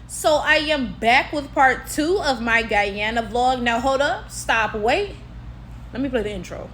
So I am back with part 2 of my Guyana vlog. Now hold up, stop, wait. Let me play the intro.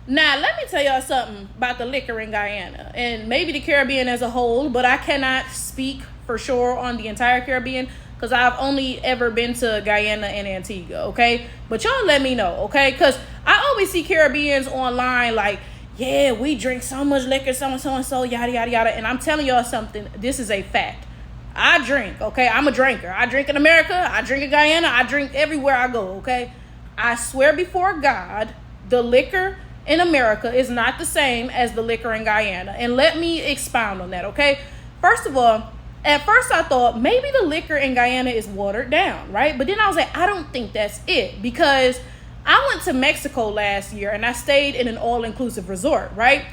Now, let me tell y'all something about the liquor in Guyana and maybe the Caribbean as a whole, but I cannot speak for sure on the entire Caribbean because I've only ever been to Guyana and Antigua, okay? But y'all let me know, okay? Because I always see Caribbeans online like, yeah, we drink so much liquor, so and so, yada, yada, yada. And I'm telling y'all something, this is a fact. I drink, okay? I'm a drinker. I drink in America, I drink in Guyana, I drink everywhere I go, okay? I swear before God, the liquor in America is not the same as the liquor in Guyana. And let me expound on that, okay? First of all, at first I thought maybe the liquor in Guyana is watered down, right? But then I was like, I don't think that's it, because I went to Mexico last year and I stayed in an all-inclusive resort, right?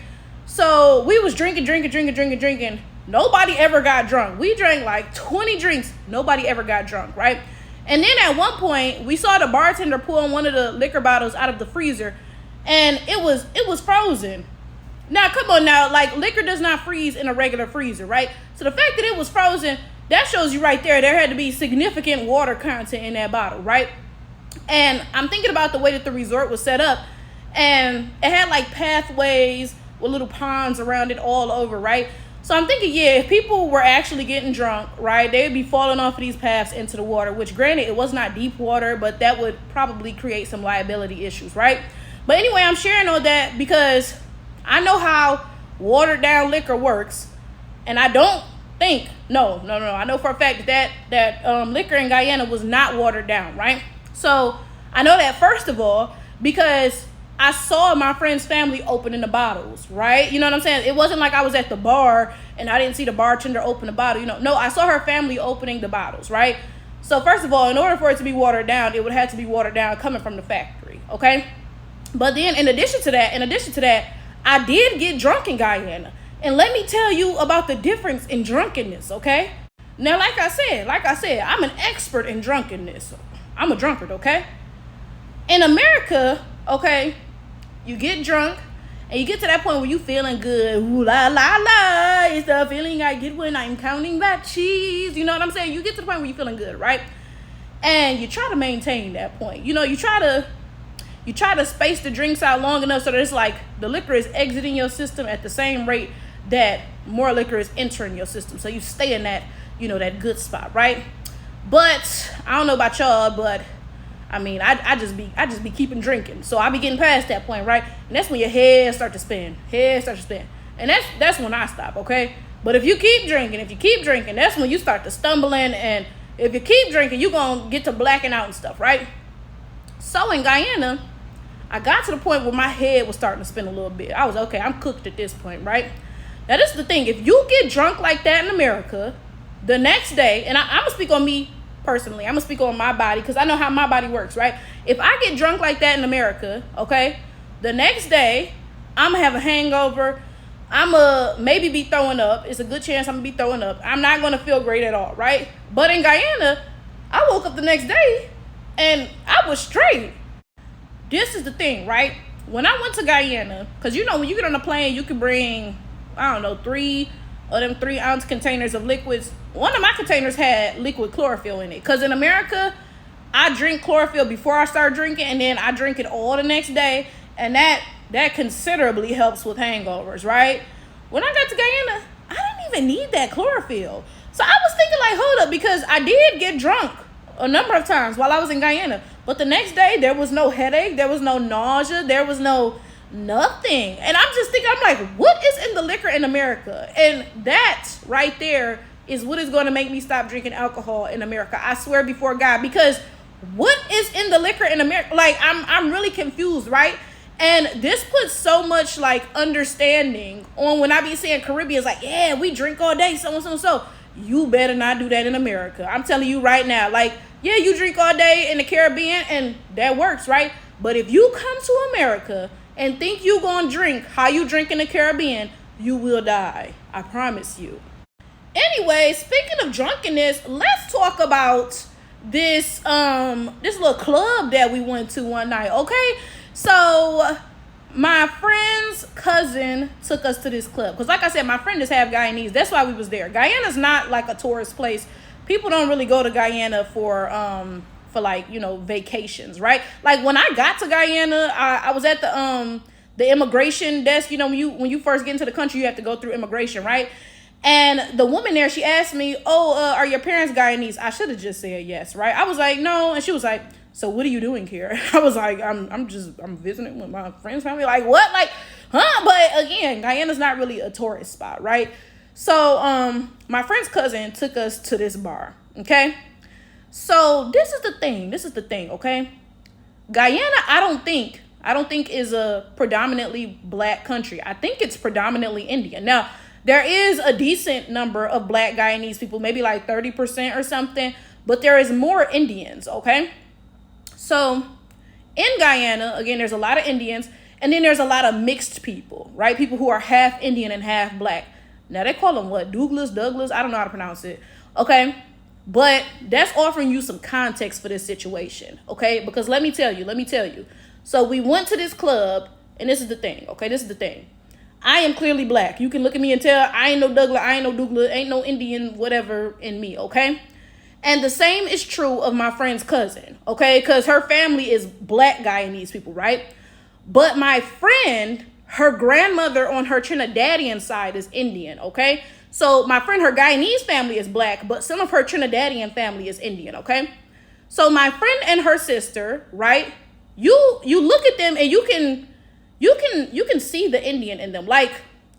So we was drinking. Nobody ever got drunk. We drank like 20 drinks. Nobody ever got drunk, right? And then at one point, we saw the bartender pulling one of the liquor bottles out of the freezer, and it was frozen. Now, come on now, like, liquor does not freeze in a regular freezer, right? So the fact that it was frozen, that shows you right there had to be significant water content in that bottle, right? And I'm thinking about the way that the resort was set up, and it had like pathways with little ponds around it all over, right? So I'm thinking, yeah, if people were actually getting drunk, right, they would be falling off of these paths into the water, which granted, it was not deep water, but that would probably create some liability issues, right? But anyway, I'm sharing all that because I know how watered down liquor works, and I don't think, no, I know for a fact that liquor in Guyana was not watered down, right? So I know that, first of all, because I saw my friend's family opening the bottles, right? You know what I'm saying? It wasn't like I was at the bar and I didn't see the bartender open the bottle. No, I saw her family opening the bottles, right? So first of all, in order for it to be watered down, it would have to be watered down coming from the factory, okay? But then in addition to that, I did get drunk in Guyana. And let me tell you about the difference in drunkenness, okay? Now, like I said, I'm an expert in drunkenness. I'm a drunkard, okay? In America, okay, you get drunk and you get to that point where you feeling good. Ooh, la, la, la. It's the feeling I get when I'm counting that cheese. You know what I'm saying? You get to the point where you're feeling good, right? And you try to maintain that point. You know, you try to space the drinks out long enough so that it's like the liquor is exiting your system at the same rate that more liquor is entering your system. So you stay in that, that good spot, right? But I don't know about y'all, but I mean, I just be keeping drinking. So I be getting past that point, right? And that's when your head start to spin. And that's when I stop, okay? But if you keep drinking, that's when you start to stumbling. And if you keep drinking, you're going to get to blacking out and stuff, right? So in Guyana, I got to the point where my head was starting to spin a little bit. I was, okay, I'm cooked at this point, right? Now, this is the thing. If you get drunk like that in America, the next day, and I'm going to speak on me personally. I'm going to speak on my body because I know how my body works, right? If I get drunk like that in America, okay, the next day, I'm going to have a hangover. I'm going to maybe be throwing up. It's a good chance I'm going to be throwing up. I'm not going to feel great at all, right? But in Guyana, I woke up the next day and I was straight. This is the thing, right? When I went to Guyana, because when you get on a plane, you can bring, 3 of them 3-ounce containers of liquids. One of my containers had liquid chlorophyll in it. Because in America, I drink chlorophyll before I start drinking, and then I drink it all the next day. And that considerably helps with hangovers, right? When I got to Guyana, I didn't even need that chlorophyll. So I was thinking like, hold up, because I did get drunk a number of times while I was in Guyana. But the next day, there was no headache, there was no nausea, there was no nothing. And I'm just thinking, I'm like, what is in the liquor in America? And that right there is what is going to make me stop drinking alcohol in America. I swear before God, because what is in the liquor in America? Like, I'm really confused, right? And this puts so much like understanding on when I be saying Caribbeans, like, yeah, we drink all day, so. You better not do that in America. I'm telling you right now, like, yeah, you drink all day in the Caribbean and that works, right? But if you come to America and think you gonna drink how you drink in the Caribbean, you will die. I promise you. Anyway, speaking of drunkenness, let's talk about this little club that we went to one night, okay? So my friend's cousin took us to this club because, like I said, my friend is half Guyanese. That's why we was there. Guyana's not like a tourist place. People don't really go to Guyana for like, you know, vacations, right? Like when I got to Guyana, I was at the immigration desk. You know, when you first get into the country, you have to go through immigration, right? And the woman there, she asked me, "Oh, are your parents Guyanese?" I should have just said yes, right? I was like, "No," and she was like, "So what are you doing here?" I was like, I'm visiting with my friend's family." Like, what? Like, huh? But again, Guyana's not really a tourist spot, right? So my friend's cousin took us to this bar, okay? So this is the thing, okay? Guyana, I don't think is a predominantly black country. I think it's predominantly Indian. Now, there is a decent number of black Guyanese people, maybe like 30% or something, but there is more Indians, okay? So in Guyana, again, there's a lot of Indians, and then there's a lot of mixed people, right? People who are half Indian and half black. Now, they call them what? Douglas? I don't know how to pronounce it, okay? But that's offering you some context for this situation, okay? Because let me tell you. So we went to this club, and this is the thing, okay? This is the thing. I am clearly black. You can look at me and tell I ain't no Douglas, ain't no Indian, whatever in me, okay? And the same is true of my friend's cousin, okay? Because her family is black Guyanese people, right? But my friend, her grandmother on her Trinidadian side is Indian, okay? So my friend, her Guyanese family is black, but some of her Trinidadian family is Indian, okay? So my friend and her sister, right? You look at them and you can see the Indian in them. Like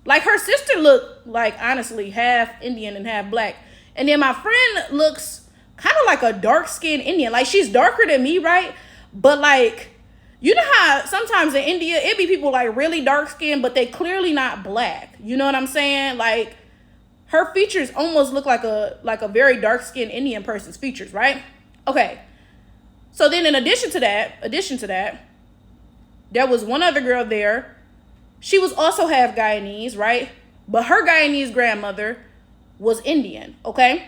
her sister looked like, honestly, half Indian and half black. And then my friend looks kind of like a dark-skinned Indian. Like, she's darker than me, right? But like, you know how sometimes in India, it be people like really dark-skinned, but they clearly not black. You know what I'm saying? Like, her features almost look like a very dark-skinned Indian person's features, right? Okay. So then in addition to that, there was one other girl there. She was also half Guyanese, right? But her Guyanese grandmother was Indian, okay?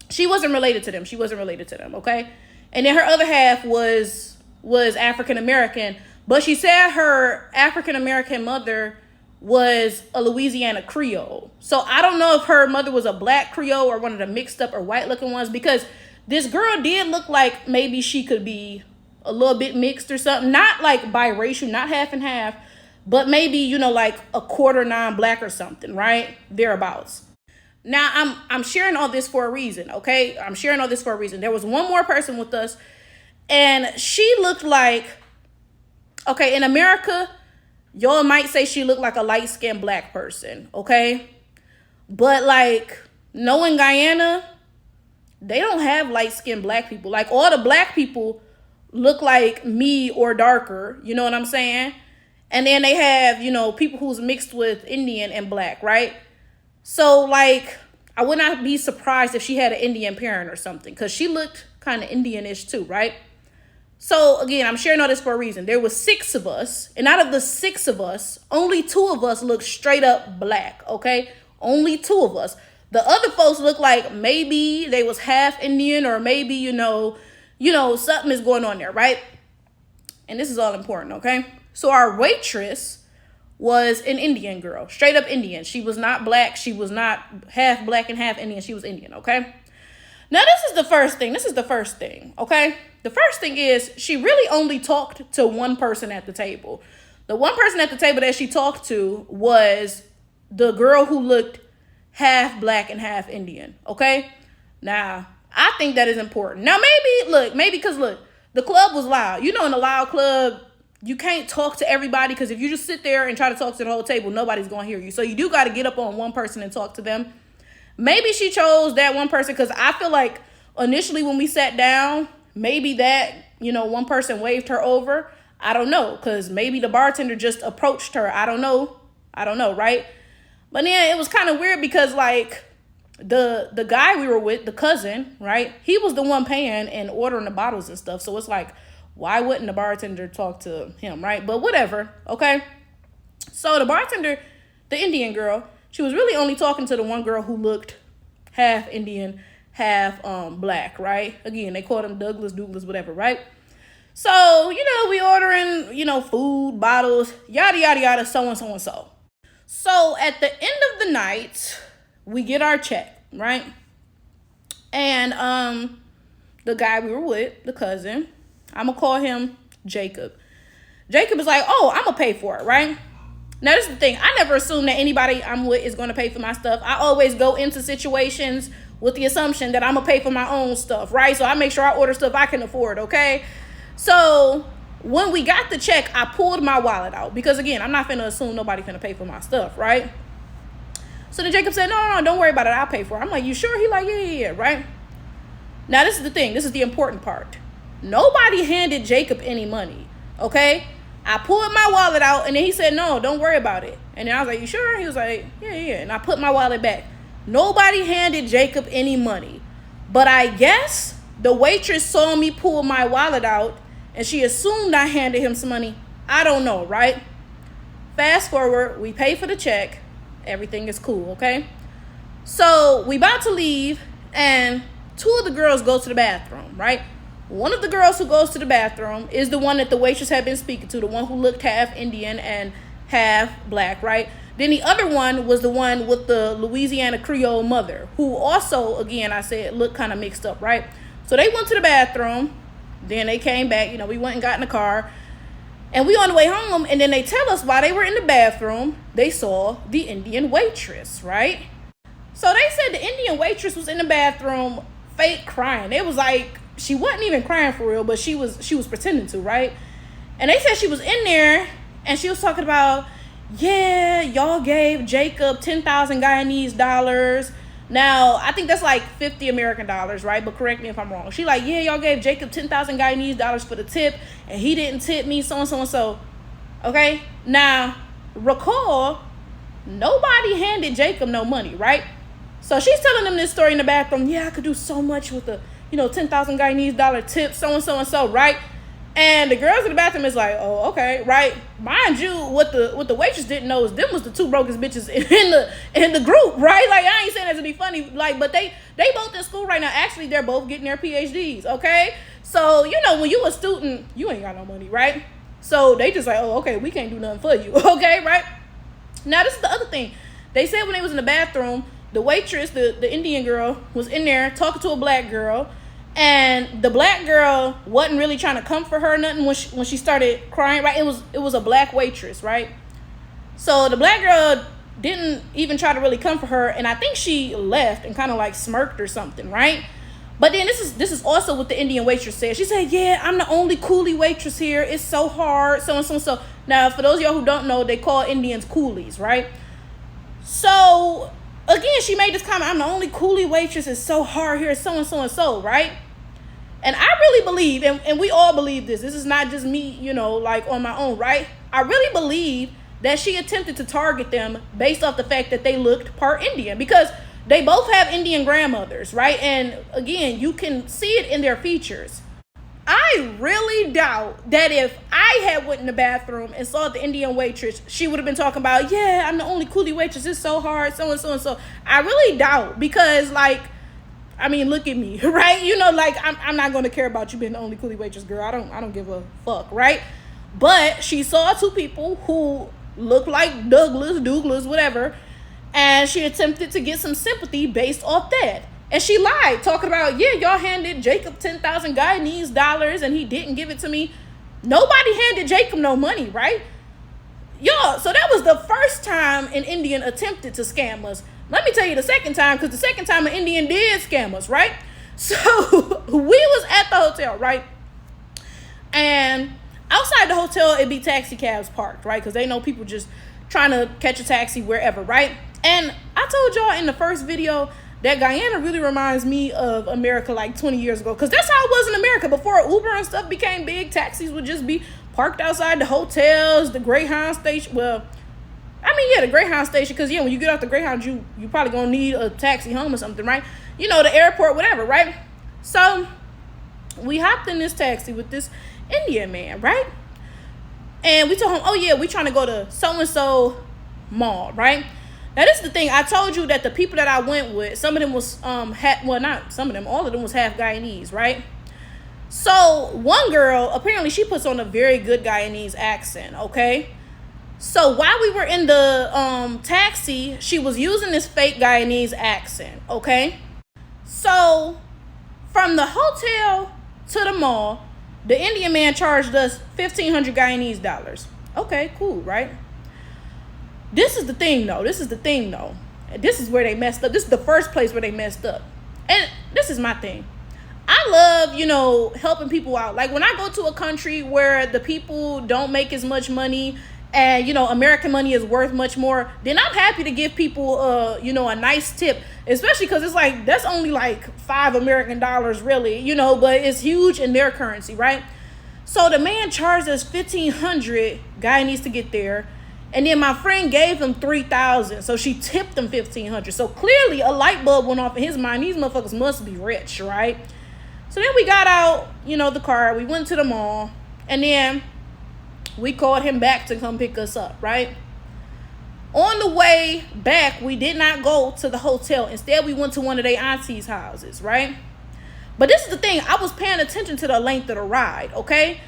She wasn't related to them, okay? And then her other half was African American, but she said her African American mother was a Louisiana Creole. So I don't know if her mother was a black Creole or one of the mixed up or white looking ones, because this girl did look like maybe she could be a little bit mixed or something. Not like biracial, not half and half, but maybe, you know, like a quarter non-black or something, right? Thereabouts. Now, I'm sharing all this for a reason, okay? I'm sharing all this for a reason. There was one more person with us, and she looked like, okay, in America, y'all might say she looked like a light-skinned black person, okay? But like, knowing Guyana, they don't have light-skinned black people. Like, all the black people look like me or darker, you know what I'm saying? And then they have, you know, people who's mixed with Indian and black, right? So like, I would not be surprised if she had an Indian parent or something, because she looked kind of Indian-ish too, right? So again, I'm sharing all this for a reason. There was 6 of us, and out of the 6 of us, only 2 of us looked straight up black, okay? Only 2 of us. The other folks looked like maybe they was half Indian, or maybe, you know, something is going on there, right? And this is all important, okay? So our waitress was an Indian girl, straight up Indian. She was not black. She was not half black and half Indian. She was Indian, okay? Now, this is the first thing, okay? The first thing is she really only talked to one person at the table. The one person at the table that she talked to was the girl who looked half black and half Indian, okay? Now, I think that is important. Now, maybe because the club was loud. You know, in a loud club, you can't talk to everybody, because if you just sit there and try to talk to the whole table, nobody's going to hear you. So you do got to get up on one person and talk to them. Maybe she chose that one person because I feel like initially when we sat down, maybe that, you know, one person waved her over. I don't know, because maybe the bartender just approached her. I don't know, right? But then it was kind of weird because like the guy we were with, the cousin, right? He was the one paying and ordering the bottles and stuff. So it's like, why wouldn't the bartender talk to him, right? But whatever, okay? So the bartender, the Indian girl, she was really only talking to the one girl who looked half Indian, half black, right? Again, they call them Douglas, whatever, right? So, we ordering, food, bottles, yada, yada, yada, so and so and so. So at the end of the night, we get our check, right? And the guy we were with, the cousin, I'm gonna call him Jacob. Jacob is like, oh, I'm gonna pay for it, right? Now, this is the thing. I never assume that anybody I'm with is going to pay for my stuff. I always go into situations with the assumption that I'm going to pay for my own stuff, right? So I make sure I order stuff I can afford, okay? So when we got the check, I pulled my wallet out because, again, I'm not finna assume nobody finna pay for my stuff, right? So then Jacob said, no, don't worry about it. I'll pay for it. I'm like, you sure? He like, yeah, right? Now, this is the thing. This is the important part. Nobody handed Jacob any money, okay? I pulled my wallet out, and then he said, no, don't worry about it. And then I was like, you sure? He was like, yeah. And I put my wallet back. Nobody handed Jacob any money. But I guess the waitress saw me pull my wallet out, and she assumed I handed him some money. I don't know, right? Fast forward, we pay for the check. Everything is cool, okay? So we about to leave, and two of the girls go to the bathroom, right? One of the girls who goes to the bathroom is the one that the waitress had been speaking to, the one who looked half Indian and half black, right? Then the other one was the one with the Louisiana Creole mother, who also, again, I said, looked kind of mixed up, right? So they went to the bathroom. Then they came back. We went and got in the car. And we on the way home, and then they tell us while they were in the bathroom, they saw the Indian waitress, right? So they said the Indian waitress was in the bathroom fake crying. It was like, she wasn't even crying for real, but she was pretending to, right? And they said she was in there, and she was talking about, yeah, y'all gave Jacob 10,000 Guyanese dollars. Now, I think that's like 50 American dollars, right? But correct me if I'm wrong. She like, yeah, y'all gave Jacob 10,000 Guyanese dollars for the tip, and he didn't tip me, so and so and so. Okay? Now, recall, nobody handed Jacob no money, right? So she's telling them this story in the bathroom. Yeah, I could do so much with the 10,000 Guyanese dollar tip, so and so and so, right? And the girls in the bathroom is like, oh, okay, right? Mind you, what the waitress didn't know is them was the two brokest bitches in the group, right? Like, I ain't saying that to be funny, like, but they both in school right now. Actually, they're both getting their PhDs, okay? So, when you a student, you ain't got no money, right? So they just like, oh, okay, we can't do nothing for you, okay, right? Now, this is the other thing. They said when they was in the bathroom, the waitress, the Indian girl, was in there talking to a black girl. And the black girl wasn't really trying to comfort her or nothing when she started crying, right? It was a black waitress, right? So the black girl didn't even try to really comfort her, and I think she left and kind of like smirked or something, right? But then this is also what the Indian waitress said. She said, yeah, I'm the only coolie waitress here. It's so hard, so and so and so. Now, for those of y'all who don't know, they call Indians coolies, right? So, again, she made this comment, I'm the only coolie waitress. It's so hard here, so and so and so, right? And I really believe, and we all believe this. This is not just me, like on my own, right? I really believe that she attempted to target them based off the fact that they looked part Indian, because they both have Indian grandmothers, right? And again, you can see it in their features. I really doubt that if I had went in the bathroom and saw the Indian waitress, she would have been talking about, yeah, I'm the only coolie waitress. It's so hard, so and so and so. I really doubt, because look at me, right? I'm not going to care about you being the only coolie waitress, girl. I don't give a fuck, right? But she saw two people who looked like Douglas, whatever, and she attempted to get some sympathy based off that. And she lied, talking about, yeah, y'all handed Jacob 10,000 Guyanese dollars and he didn't give it to me. Nobody handed Jacob no money, right? Y'all, so that was the first time an Indian attempted to scam us. Let me tell you the second time, because the second time an Indian did scam us, right? So we was at the hotel, right? And outside the hotel, it'd be taxi cabs parked, right? Because they know people just trying to catch a taxi wherever, right? And I told y'all in the first video that Guyana really reminds me of America like 20 years ago, because that's how it was in America. Before Uber and stuff became big, taxis would just be parked outside the hotels, the Greyhound station. Well, the Greyhound station, because, when you get off the Greyhound, you probably going to need a taxi home or something, right? The airport, whatever, right? So we hopped in this taxi with this Indian man, right? And we told him, oh, yeah, we trying to go to so-and-so mall, right? Now this is the thing. I told you that the people that I went with, some of them was not some of them, all of them was half Guyanese, right? So one girl, apparently she puts on a very good Guyanese accent, okay? So while we were in the taxi, she was using this fake Guyanese accent, okay? So from the hotel to the mall, the Indian man charged us 1,500 Guyanese dollars. Okay, cool, right? This is the thing though. This is where they messed up. This is the first place where they messed up. And this is my thing. I love, helping people out. Like when I go to a country where the people don't make as much money and, American money is worth much more, then I'm happy to give people, a nice tip, especially because it's like, that's only like $5 American really, but it's huge in their currency, right? So the man charged us 1,500 Guyanese to get there. And then my friend gave him 3,000, so she tipped him 1,500. So clearly a light bulb went off in his mind. These motherfuckers must be rich, right? So then we got out, the car. We went to the mall, and then we called him back to come pick us up, right? On the way back, we did not go to the hotel. Instead, we went to one of their auntie's houses, right? But this is the thing. I was paying attention to the length of the ride, okay?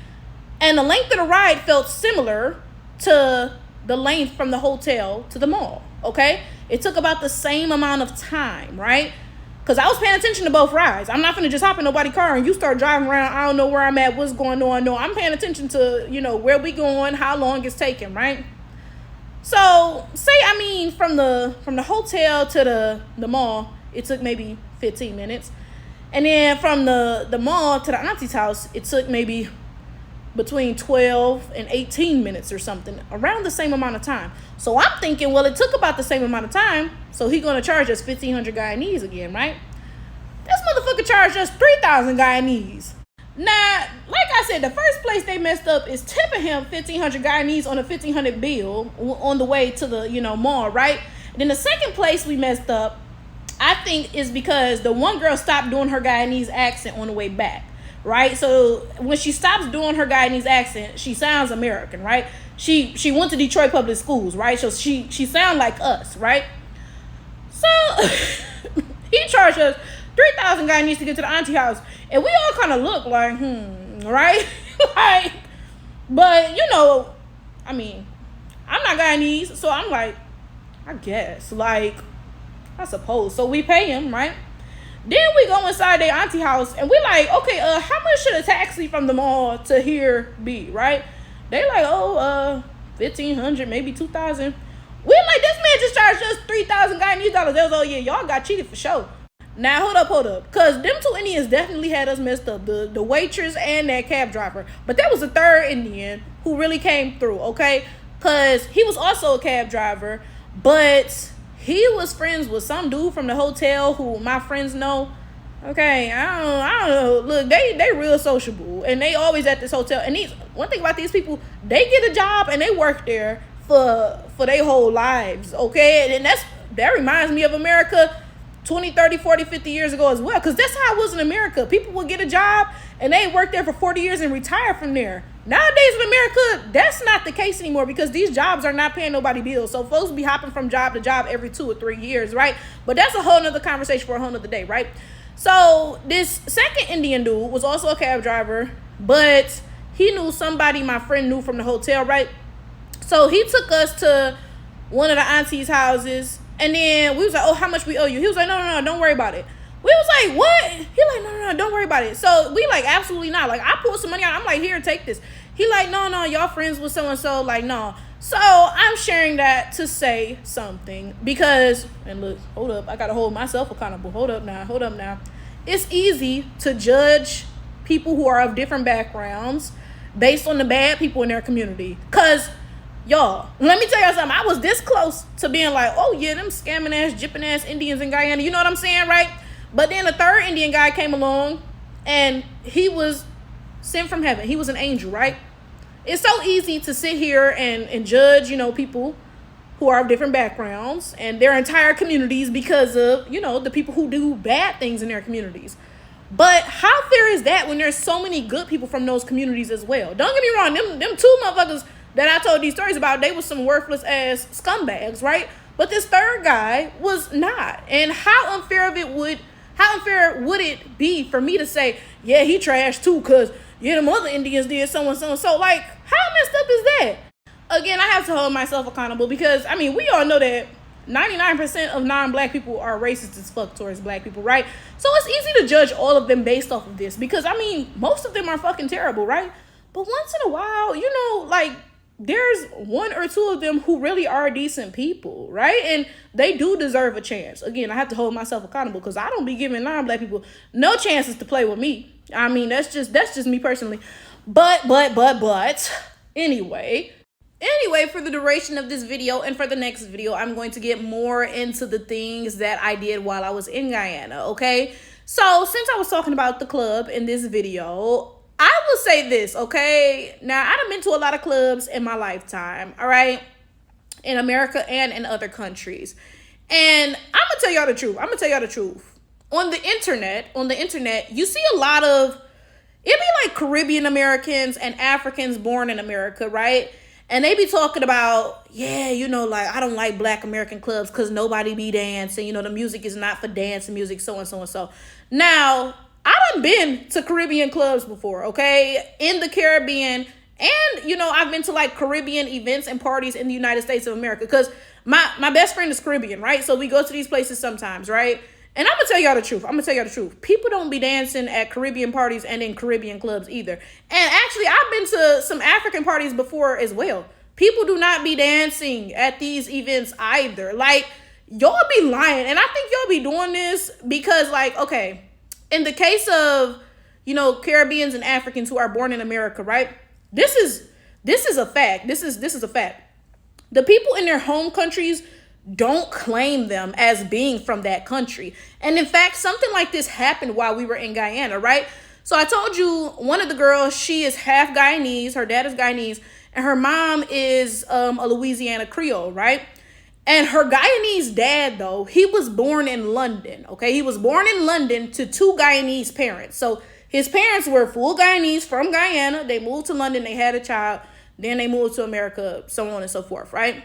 And the length of the ride felt similar to the length from the hotel to the mall, okay? It took about the same amount of time, right? Because I was paying attention to both rides. I'm not going to just hop in nobody's car and you start driving around. I don't know where I'm at, what's going on. No, I'm paying attention to, where we going, how long it's taking, right? So, from the hotel to the mall, it took maybe 15 minutes. And then from the mall to the auntie's house, it took maybe between 12 and 18 minutes or something, around the same amount of time. So I'm thinking, well, it took about the same amount of time, so he's going to charge us 1,500 Guyanese again, right? This motherfucker charged us 3,000 Guyanese. Now, like I said, the first place they messed up is tipping him 1,500 Guyanese on a 1,500 bill on the way to the, mall, right? And then the second place we messed up, I think, is because the one girl stopped doing her Guyanese accent on the way back. Right, so when she stops doing her Guyanese accent, she sounds American, right? She went to Detroit public schools, right? So she sound like us, right? So he charged us 3,000 Guyanese to get to the auntie house, and we all kind of look like, right? Like, but I'm not Guyanese, so I'm like, I guess, like, I suppose. So we pay him, right? Then we go inside their auntie house and we like, okay, how much should a taxi from the mall to here be, right? They like, 1,500, maybe 2,000. We like, this man just charged us 3,000 Guyanese dollars. They was, yeah, y'all got cheated for sure. Now, hold up. Because them two Indians definitely had us messed up. The waitress and that cab driver. But there was a third Indian who really came through, okay? Because he was also a cab driver, but he was friends with some dude from the hotel who my friends know. Okay, I don't know. Look, they real sociable, and they always at this hotel. And one thing about these people, they get a job and they work there for their whole lives. Okay, and that reminds me of America 20, 30, 40, 50 years ago as well. Because that's how it was in America. People would get a job and they work there for 40 years and retire from there. Nowadays in America, that's not the case anymore because these jobs are not paying nobody bills. So folks be hopping from job to job every 2 or 3 years, right? But that's a whole nother conversation for a whole nother day, right? So this second Indian dude was also a cab driver, but he knew somebody my friend knew from the hotel, right? So he took us to one of the auntie's houses, and then we was like, oh, how much we owe you? He was like, no, don't worry about it. We was like, what? He like, no, don't worry about it. So we like, absolutely not. Like, I pulled some money out. I'm like, here, take this. He like, no, y'all friends with so-and-so. Like, no. So I'm sharing that to say something because, and look, hold up. I got to hold myself accountable. Hold up now. It's easy to judge people who are of different backgrounds based on the bad people in their community. Because, y'all, let me tell y'all something. I was this close to being like, oh, yeah, them scamming ass, jipping ass Indians in Guyana. You know what I'm saying, right? But then a third Indian guy came along and he was sent from heaven. He was an angel, right? It's so easy to sit here and judge, people who are of different backgrounds and their entire communities because of, the people who do bad things in their communities. But how fair is that when there's so many good people from those communities as well? Don't get me wrong. Them two motherfuckers that I told these stories about, they was some worthless ass scumbags, right? but this third guy was not. And how unfair would it be for me to say, yeah, he trashed too, because, yeah, them other Indians did so and so and so. Like, how messed up is that? Again, I have to hold myself accountable because, I mean, we all know that 99% of non-black people are racist as fuck towards black people, right? So it's easy to judge all of them based off of this because, I mean, most of them are fucking terrible, right? But once in a while, you know, like, there's one or two of them who really are decent people, right? And they do deserve a chance. Again, I have to hold myself accountable because I don't be giving non-black people no chances to play with me. I mean, that's just me personally. But anyway, for the duration of this video and for the next video, I'm going to get more into the things that I did while I was in Guyana, okay? So since I was talking about the club in this video, I will say this, okay? Now, I've been to a lot of clubs in my lifetime, all right? In America and in other countries. And I'm going to tell y'all the truth. On the internet, you see a lot of, it'd be like Caribbean Americans and Africans born in America, right? And they be talking about, yeah, you know, like, I don't like black American clubs because nobody be dancing. You know, the music is not for dance music, so and so and so. Now, I done been to Caribbean clubs before, okay? In the Caribbean. And, you know, I've been to, like, Caribbean events and parties in the United States of America. Because my best friend is Caribbean, right? So we go to these places sometimes, right? And I'm going to tell y'all the truth. People don't be dancing at Caribbean parties and in Caribbean clubs either. And actually, I've been to some African parties before as well. People do not be dancing at these events either. Like, y'all be lying. And I think y'all be doing this because, like, okay, in the case of, you know, Caribbeans and Africans who are born in America, right? This is a fact. This is a fact. The people in their home countries don't claim them as being from that country. And in fact, something like this happened while we were in Guyana, right? So I told you one of the girls, she is half Guyanese, her dad is Guyanese, and her mom is a Louisiana Creole, right? And her Guyanese dad, though, he was born in London, okay? He was born in London to two Guyanese parents. So his parents were full Guyanese from Guyana. They moved to London, they had a child, then they moved to America, so on and so forth, right?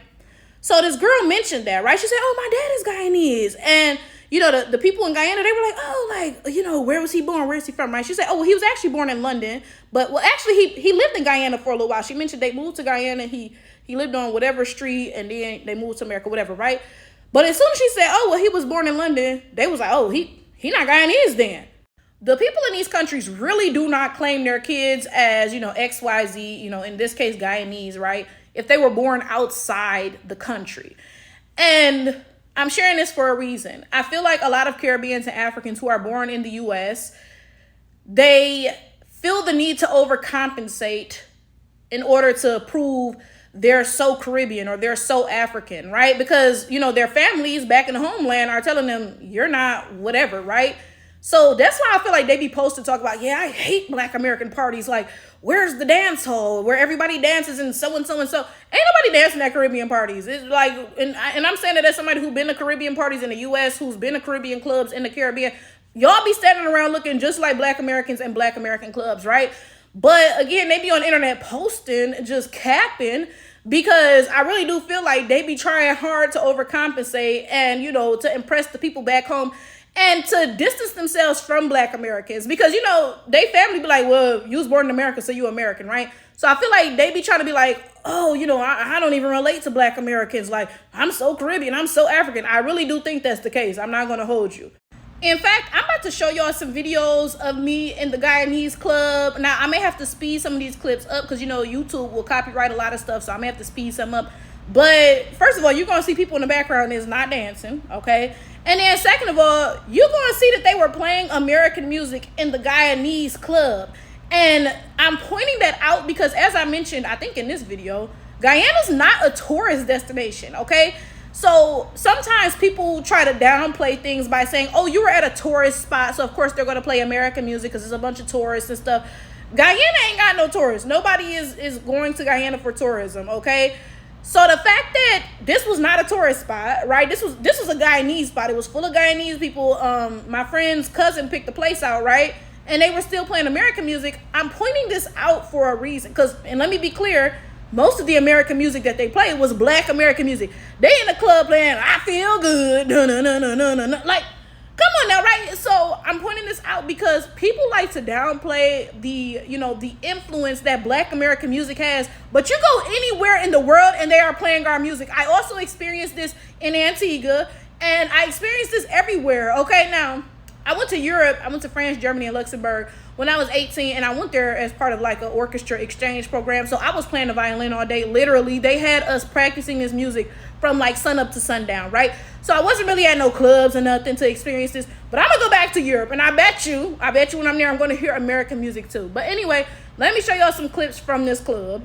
So this girl mentioned that, right? She said, oh, my dad is Guyanese. And, you know, the people in Guyana, they were like, oh, like, you know, where was he born? Where is he from, right? She said, oh, well, he was actually born in London. But, well, actually, he lived in Guyana for a little while. She mentioned they moved to Guyana. He lived on whatever street, and then they moved to America, whatever, right? But as soon as she said, oh, well, he was born in London, they was like, oh, he not Guyanese then. The people in these countries really do not claim their kids as, you know, XYZ, you know, in this case, Guyanese, right? If they were born outside the country. And I'm sharing this for a reason. I feel like a lot of Caribbeans and Africans who are born in the U.S., they feel the need to overcompensate in order to prove they're so Caribbean or they're so African, right? Because, you know, their families back in the homeland are telling them, you're not whatever, right? So that's why I feel like they be posted talk about, yeah, I hate black American parties. Like, where's the dance hall where everybody dances and so and so and so? Ain't nobody dancing at Caribbean parties. It's like, and I'm saying that as somebody who's been to Caribbean parties in the U.S., who's been to Caribbean clubs in the Caribbean. Y'all be standing around looking just like black Americans and black American clubs, right? But again, they be on the internet posting, just capping, because I really do feel like they be trying hard to overcompensate and, you know, to impress the people back home and to distance themselves from black Americans. Because, you know, they family be like, well, you was born in America, so you American, right? So I feel like they be trying to be like, oh, you know, I don't even relate to black Americans. Like, I'm so Caribbean, I'm so African. I really do think that's the case. I'm not going to hold you. In fact, I'm about to show y'all some videos of me in the Guyanese club. Now, I may have to speed some of these clips up because, you know, YouTube will copyright a lot of stuff, so I may have to speed some up. But first of all, you're going to see people in the background is not dancing, okay? And then second of all, you're going to see that they were playing American music in the Guyanese club. And I'm pointing that out because, as I mentioned, I think in this video, Guyana's not a tourist destination, okay? So sometimes people try to downplay things by saying, oh, you were at a tourist spot, so of course they're going to play American music because there's a bunch of tourists and stuff. Guyana ain't got no tourists. Nobody is going to Guyana for tourism, okay? So the fact that this was not a tourist spot, right? This was a Guyanese spot. It was full of Guyanese people. My friend's cousin picked the place out, right? And they were still playing American music. I'm pointing this out for a reason. And let me be clear, most of the American music that they played was Black American music. They in the club playing I Feel Good, like, come on now, right? So I'm pointing this out because people like to downplay the, the influence that Black American music has. But you go anywhere in the world and they are playing our music. I also experienced this in Antigua, and I experienced this everywhere. Okay, now I went to Europe. I went to France, Germany, and Luxembourg when I was 18, and I went there as part of like an orchestra exchange program. So I was playing the violin all day. Literally, they had us practicing this music from like sun up to sundown, right? So I wasn't really at no clubs or nothing to experience this. But I'm gonna go back to Europe, and I bet you when I'm there, I'm gonna hear American music too. But anyway, let me show y'all some clips from this club.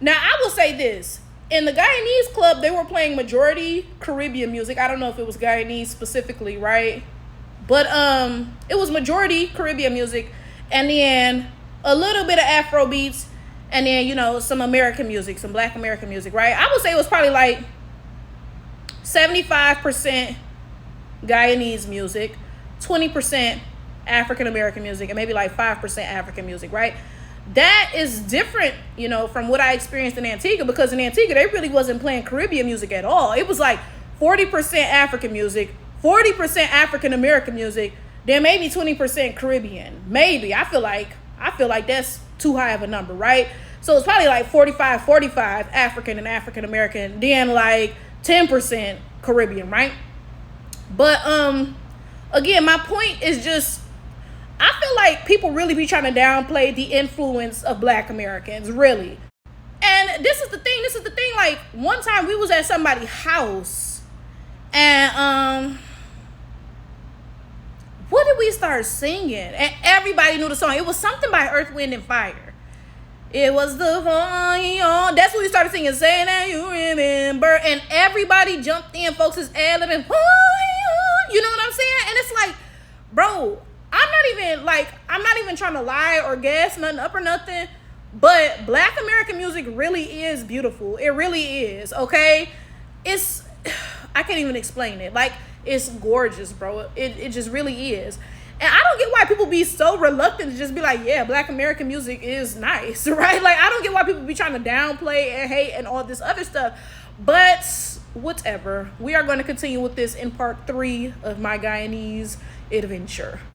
Now, I will say this. In the Guyanese club, they were playing majority Caribbean music. I don't know if it was Guyanese specifically, right? But it was majority Caribbean music. And then a little bit of Afro beats. And then, some American music, some Black American music, right? I would say it was probably like 75% Guyanese music, 20% African American music, and maybe like 5% African music, right? That is different, from what I experienced in Antigua, because in Antigua, they really wasn't playing Caribbean music at all. It was like 40% African music, 40% African American music, then maybe 20% Caribbean. Maybe. I feel like that's too high of a number, right? So it's probably like 45 African and African American, then like 10% Caribbean, right? But again, my point is just, I feel like people really be trying to downplay the influence of Black Americans, really. And this is the thing, like one time we was at somebody's house and what did we start singing? And everybody knew the song. It was something by Earth, Wind, and Fire. It was the fire. That's what we started singing. Say that you remember. And everybody jumped in. Folks is ad-libbing. You know what I'm saying? And it's like, bro, I'm not even trying to lie or guess nothing up or nothing. But Black American music really is beautiful. It really is, okay? I can't even explain it. Like, it's gorgeous, bro. It just really is. And I don't get why people be so reluctant to just be like, yeah, Black American music is nice, right? Like, I don't get why people be trying to downplay and hate and all this other stuff. But whatever. We are going to continue with this in part 3 of my Guyanese adventure.